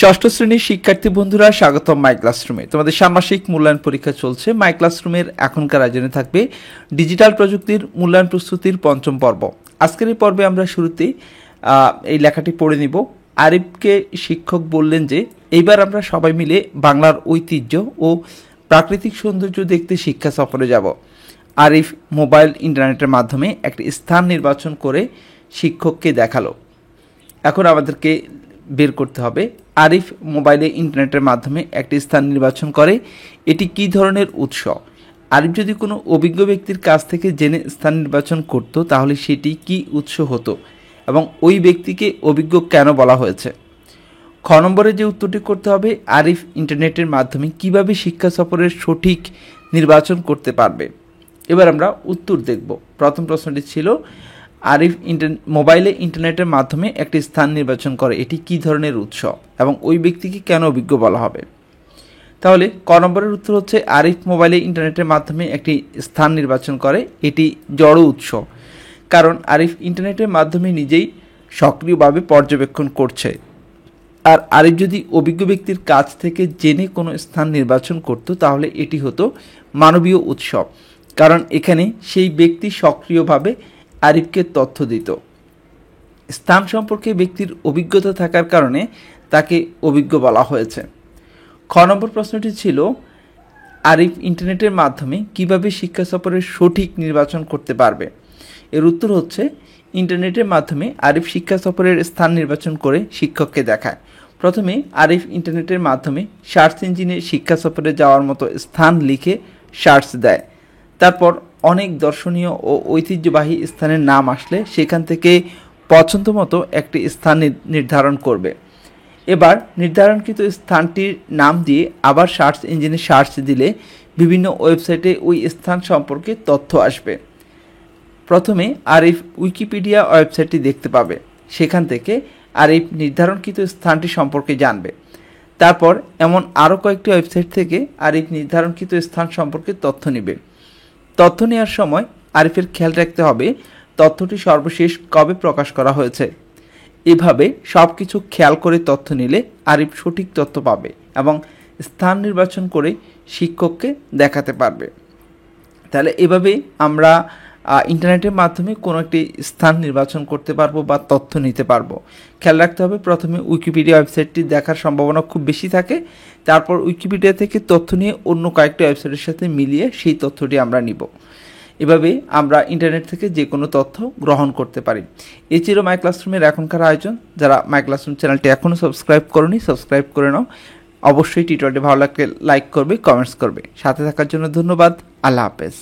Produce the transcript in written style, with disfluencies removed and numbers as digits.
ষষ্ঠ শ্রেণীর শিক্ষার্থী বন্ধুরা স্বাগতম মাই ক্লাসরুমে। তোমাদের ষান্মাসিক মূল্যায়ন পরীক্ষা চলছে। মাই ক্লাসরুমের এখনকার আয়োজনে থাকবে ডিজিটাল প্রযুক্তির মূল্যায়ন প্রস্তুতির পঞ্চম পর্ব। আজকের এই পর্বে আমরা শুরুতেই এই লেখাটি পড়ে নিব। আরিফকে শিক্ষক বললেন যে এইবার আমরা সবাই মিলে বাংলার ঐতিহ্য ও প্রাকৃতিক সৌন্দর্য দেখতে শিক্ষা সফরে যাব। আরিফ মোবাইল ইন্টারনেটের মাধ্যমে একটি স্থান নির্বাচন করে শিক্ষককে দেখালো। এখন আমাদেরকে বের করতে হবে আরিফ মোবাইলে ইন্টারনেটের মাধ্যমে একটি স্থান নির্বাচন করে, এটি কী ধরনের উৎস। আরিফ যদি কোনো অভিজ্ঞ ব্যক্তির কাছ থেকে জেনে স্থান নির্বাচন করত তাহলে সেটি কি উৎস হতো এবং ওই ব্যক্তিকে অভিজ্ঞ কেন বলা হয়েছে। খ নম্বরে যে উত্তরটি করতে হবে, আরিফ ইন্টারনেটের মাধ্যমে কিভাবে শিক্ষা সফরের সঠিক নির্বাচন করতে পারবে। এবার আমরা উত্তর দেখব। প্রথম প্রশ্নটি ছিল আরিফ মোবাইলে ইন্টারনেটের মাধ্যমে একটি স্থান নির্বাচন করে, এটি কী ধরনের উৎস এবং ওই ব্যক্তিকে কেন অভিজ্ঞ বলা হবে। তাহলে ক নম্বরের উত্তর হচ্ছে আরিফ মোবাইলে ইন্টারনেটের মাধ্যমে একটি স্থান নির্বাচন করে, এটি জড় উৎস, কারণ আরিফ ইন্টারনেটের মাধ্যমে নিজেই সক্রিয়ভাবে পর্যবেক্ষণ করছে। আর আরিফ যদি অভিজ্ঞ ব্যক্তির কাছ থেকে জেনে কোনো স্থান নির্বাচন করত তাহলে এটি হতো মানবীয় উৎস, কারণ এখানে সেই ব্যক্তি সক্রিয়ভাবে আরিফকে তথ্য দিত। স্থান সম্পর্কে ব্যক্তির অভিজ্ঞতা থাকার কারণে তাকে অভিজ্ঞ বলা হয়েছে। খ নম্বর প্রশ্নটি ছিল আরিফ ইন্টারনেটের মাধ্যমে কিভাবে শিক্ষা সফরের সঠিক নির্বাচন করতে পারবে। এর উত্তর হচ্ছে ইন্টারনেটের মাধ্যমে আরিফ শিক্ষা সফরের স্থান নির্বাচন করে শিক্ষককে দেখায়। প্রথমে আরিফ ইন্টারনেটের মাধ্যমে সার্চ ইঞ্জিনে শিক্ষা সফরে যাওয়ার মতো স্থান লিখে সার্চ দেয়। তারপর অনেক দর্শনীয় ও ঐতিহ্যবাহী স্থানের নাম আসলে সেখান থেকে পছন্দ মতো একটি স্থান নির্ধারণ করবে। এবার নির্ধারণকৃত স্থানটির নাম দিয়ে আবার সার্চ ইঞ্জিনে সার্চ দিলে বিভিন্ন ওয়েবসাইটে ওই স্থান সম্পর্কে তথ্য আসবে। প্রথমে আরিফ উইকিপিডিয়া ওয়েবসাইটটি দেখতে পাবে, সেখান থেকে আরিফ নির্ধারণকৃত স্থানটি সম্পর্কে জানবে। তারপর এমন আরও কয়েকটি ওয়েবসাইট থেকে আরিফ নির্ধারণকৃত স্থান সম্পর্কে তথ্য নেবে। তথ্য নেওয়ার সময় আরিফের খেয়াল রাখতে হবে তথ্যটি সর্বশেষ কবে প্রকাশ করা হয়েছে। এভাবে সব কিছু খেয়াল করে তথ্য নিলে আরিফ সঠিক তথ্য পাবে এবং স্থান নির্বাচন করে শিক্ষককে দেখাতে পারবে। তাহলে এভাবে আমরা ইন্টারনেটের মাধ্যমে কোনো একটি স্থান নির্বাচন করতে পারবো বা তথ্য নিতে পারবো। খেয়াল রাখতে হবে প্রথমে উইকিপিডিয়া ওয়েবসাইটটি দেখার সম্ভাবনা খুব বেশি থাকে, তারপর উইকিপিডিয়া থেকে তথ্য নিয়ে অন্য কয়েকটি ওয়েবসাইটের সাথে মিলিয়ে সেই তথ্যটি আমরা নিব। এভাবে আমরা ইন্টারনেট থেকে যে কোনো তথ্য গ্রহণ করতে পারি। এই ছিল মাই ক্লাসরুমের এখনকার আয়োজন। যারা মাই ক্লাসরুম চ্যানেলটি এখনও সাবস্ক্রাইব করোনি সাবস্ক্রাইব করে নাও। অবশ্যই টিউটোরিয়ালটি ভালো লাগলে লাইক করবে, কমেন্টস করবে। সাথে থাকার জন্য ধন্যবাদ। আল্লাহ হাফেজ।